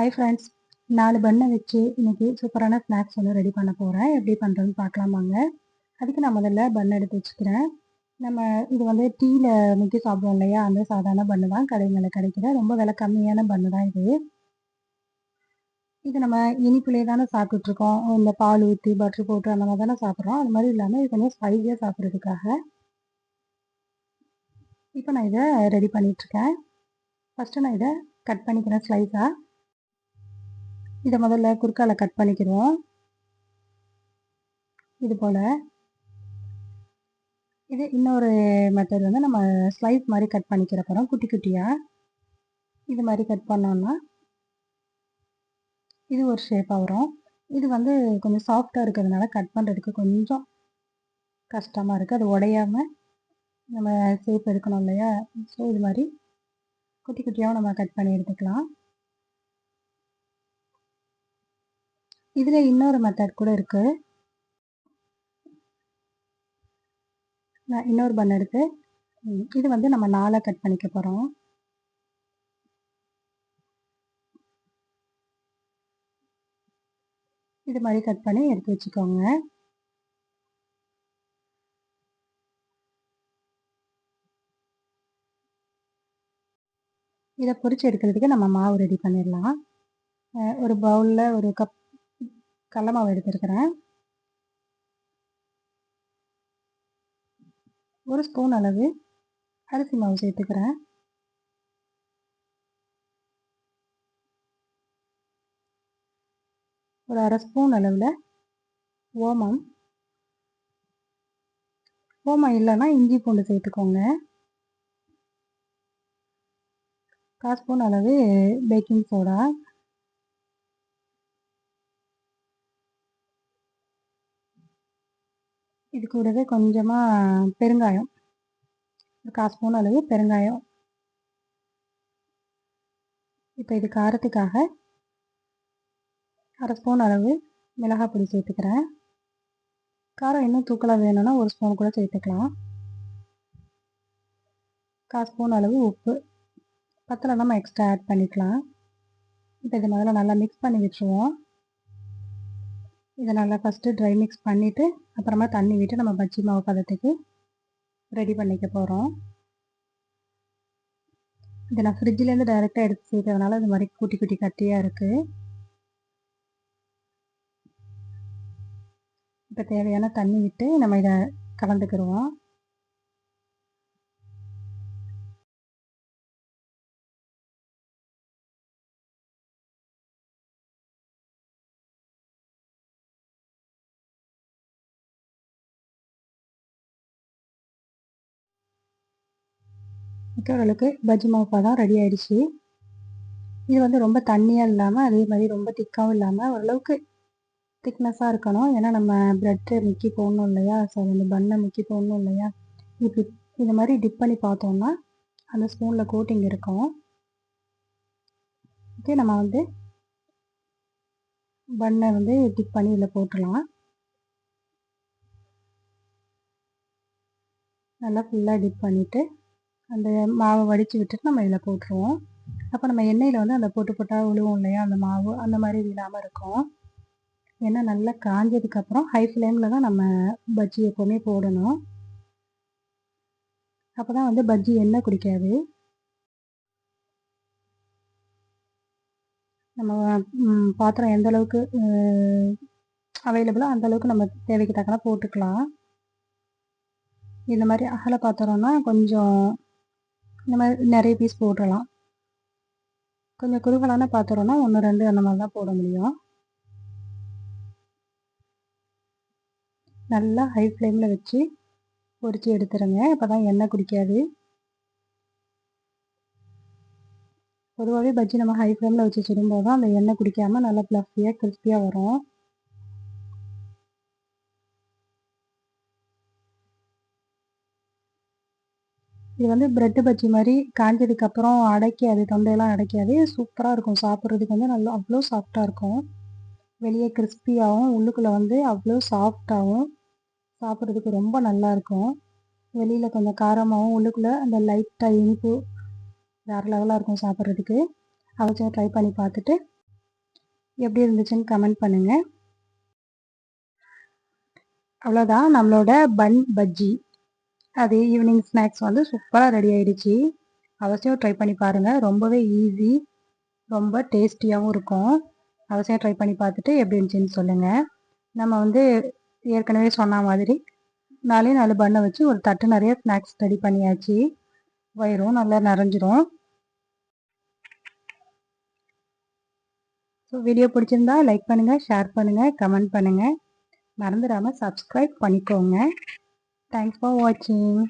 Hi friends, 4 பன்னை வச்சு இன்னைக்கு சூப்பரான ஸ்நாக்ஸ் ஒன்று ரெடி பண்ண போகிறேன். எப்படி பண்ணுறதுன்னு பார்க்கலாம் வாங்க. அதுக்கு நான் முதல்ல பன் எடுத்து வச்சுக்கிறேன். நம்ம இது வந்து டீயில் முக்கி சாப்பிடுவோம் இல்லையா, அந்த சாதாரண பன்னு தான் கடைகளில் கிடைக்கிற ரொம்ப விலை கம்மியான பன்னு தான் இது. இது நம்ம இனிப்புலேயே தானே சாப்பிட்டுட்ருக்கோம். இந்த பால் ஊற்றி பட்டர் போட்டு அந்த மாதிரி தானே சாப்பிட்றோம். அது மாதிரி இல்லாமல் இது கொஞ்சம் ஸ்பைஸியாக சாப்பிட்றதுக்காக இப்போ நான் இதை ரெடி பண்ணிகிட்ருக்கேன். ஃபஸ்ட்டு நான் இதை கட் பண்ணிக்கிறேன் ஸ்லைஸாக. இதை முதல்ல குறுக்கால கட் பண்ணிக்கிறோம். இது போல் இது இன்னொரு மெத்தட் வந்து நம்ம ஸ்லைஸ் மாதிரி கட் பண்ணிக்கிற போகிறோம். குட்டி குட்டியாக இது மாதிரி கட் பண்ணோன்னா இது ஒரு ஷேப்பாக வரும். இது வந்து கொஞ்சம் சாஃப்டாக இருக்கிறதுனால கட் பண்ணுறதுக்கு கொஞ்சம் கஷ்டமாக இருக்குது. அது உடையாமல் நம்ம ஷேப் எடுக்கணும் இல்லையா, ஸோ இது மாதிரி குட்டி குட்டியாகவும் நம்ம கட் பண்ணி எடுத்துக்கலாம். இதில் இன்னொரு மெத்தட் கூட இருக்குது. நான் இன்னொரு பன் எடுத்து இது வந்து நம்ம 4 கட் பண்ணிக்க போகிறோம். இது மாதிரி கட் பண்ணி எடுத்து வச்சுக்கோங்க. இதை பொரிச்சு எடுக்கிறதுக்கு நம்ம மாவு ரெடி பண்ணிடலாம். ஒரு பவுலில் ஒரு கப் கடல மாவு எடுத்துருக்கிறேன். ஒரு ஸ்பூன் அளவு அரிசி மாவு சேர்த்துக்கிறேன். ஒரு அரை ஸ்பூன் அளவில் ஓமம் இல்லைன்னா இஞ்சி பூண்டு சேர்த்துக்கோங்க. 1/4 ஸ்பூன் அளவு பேக்கிங் சோடா, இது கூடவே கொஞ்சமாக பெருங்காயம், ஒரு 1/4 ஸ்பூன் அளவு பெருங்காயம். இப்போ இது காரத்துக்காக அரை ஸ்பூன் அளவு மிளகாய் பொடி சேர்த்துக்கிறேன். காரம் இன்னும் தூக்கலாக வேணும்னா ஒரு ஸ்பூன் கூட சேர்த்துக்கலாம். 1/4 ஸ்பூன் அளவு உப்பு, பத்தில் நம்ம எக்ஸ்ட்ரா ஆட் பண்ணிக்கலாம். இப்போ இதை முதல்ல நல்லா மிக்ஸ் பண்ணி விட்டுருவோம். இதை நல்லா ஃபஸ்ட்டு ட்ரை மிக்ஸ் பண்ணிவிட்டு அப்புறமா தண்ணி விட்டு நம்ம பஜ்ஜி மாவு பதத்துக்கு ரெடி பண்ணிக்க போகிறோம். இதை நான் ஃப்ரிட்ஜிலேருந்து டைரெக்டாக எடுத்து சேர்க்கறதுனால இது மாதிரி குட்டி குட்டி கட்டியாக இருக்குது. இப்போ தேவையான தண்ணி விட்டு நம்ம இதை கலந்துக்கிடுவோம். ஓரளவுக்கு பஜ்ஜி மாவு பதம் ரெடி ஆகிடுச்சு. இது வந்து ரொம்ப தண்ணியாக இல்லாமல் அதே மாதிரி ரொம்ப திக்காகவும் இல்லாமல் ஓரளவுக்கு திக்னஸாக இருக்கணும். ஏன்னா நம்ம ப்ரெட்டை முக்கி போடணும் இல்லையா, ஸோ அந்த பன்னை முக்கி போடணும் இல்லையா. இப்படி இந்த மாதிரி டிப் பண்ணி பார்த்தோம்னா அந்த ஸ்பூனில் கோட்டிங் இருக்கும். ஓகே, நம்ம வந்து பன்னை வந்து டிப் பண்ணி இதில் போட்டுடலாம். நல்லா ஃபுல்லாக டிப் பண்ணிவிட்டு அந்த மாவை வடித்து விட்டுட்டு நம்ம இதில் போட்டுருவோம். அப்போ நம்ம எண்ணெயில் வந்து அந்த பொட்டு பொட்டாக விழுவோம் இல்லையா, அந்த மாவு அந்த மாதிரி விழாமல் இருக்கும். எண்ணெய் நல்லா காஞ்சதுக்கப்புறம் ஹை ஃப்ளேமில் தான் நம்ம பஜ்ஜி எப்போவுமே போடணும். அப்போ தான் வந்து பஜ்ஜி எண்ணெய் குடிக்காது. நம்ம பாத்திரம் எந்த அளவுக்கு அவைலபிளோ அந்த அளவுக்கு நம்ம தேவைக்கு தக்கன போட்டுக்கலாம். இந்த மாதிரி அகல பாத்திரம்னா கொஞ்சம் இந்த மாதிரி நிறைய பீஸ் போட்டுடலாம். கொஞ்சம் குறுகலான பாத்திரம்னா 1, 2 அந்த மாதிரி தான் போட முடியும். நல்லா ஹை ஃப்ளேமில் வச்சு பொரித்து எடுத்துருங்க. அப்போ தான் எண்ணெய் குடிக்காது. பொதுவாகவே பஜ்ஜி நம்ம ஹை ஃப்ளேமில் வச்சு சுடும்போது தான் அந்த எண்ணெய் குடிக்காமல் நல்லா ப்ளஃபியாக கிறிஸ்பியாக வரும். இது வந்து பிரெட்டு பஜ்ஜி மாதிரி காஞ்சதுக்கப்புறம் அடைக்காது, தொண்டையெல்லாம் அடைக்காது. சூப்பராக இருக்கும் சாப்பிட்றதுக்கு. வந்து நல்லா அவ்வளோ சாஃப்டாக இருக்கும். வெளியே கிறிஸ்பியாகவும் உள்ளுக்குள்ளே வந்து அவ்வளோ சாஃப்டாகவும் சாப்பிட்றதுக்கு ரொம்ப நல்லாயிருக்கும். வெளியில் கொஞ்சம் காரமாகவும் உள்ளுக்குள்ளே அந்த லைட்டாக இனிப்பு வேறு லெவலாக இருக்கும் சாப்பிட்றதுக்கு. அவசியம் ட்ரை பண்ணி பார்த்துட்டு எப்படி இருந்துச்சுன்னு கமெண்ட் பண்ணுங்கள். அவ்வளோதான் நம்மளோட பன் பஜ்ஜி. அது ஈவினிங் ஸ்நாக்ஸ் வந்து சூப்பராக ரெடி ஆகிடுச்சு. அவசியம் ட்ரை பண்ணி பாருங்கள். ரொம்பவே ஈஸி, ரொம்ப டேஸ்டியாகவும் இருக்கும். அவசியம் ட்ரை பண்ணி பார்த்துட்டு எப்படி இருந்துச்சுன்னு சொல்லுங்கள். நம்ம வந்து ஏற்கனவே சொன்ன மாதிரி 4 பண்ணை வச்சு ஒரு தட்டு நிறைய ஸ்நாக்ஸ் ரெடி பண்ணியாச்சு. வயிறும் நல்லா நிறைஞ்சிரும். ஸோ வீடியோ பிடிச்சிருந்தா லைக் பண்ணுங்கள், ஷேர் பண்ணுங்கள், கமெண்ட் பண்ணுங்கள். மறந்துடாமல் சப்ஸ்கிரைப் பண்ணிக்கோங்க. தேங்க்ஸ் ஃபார் வாட்சிங்.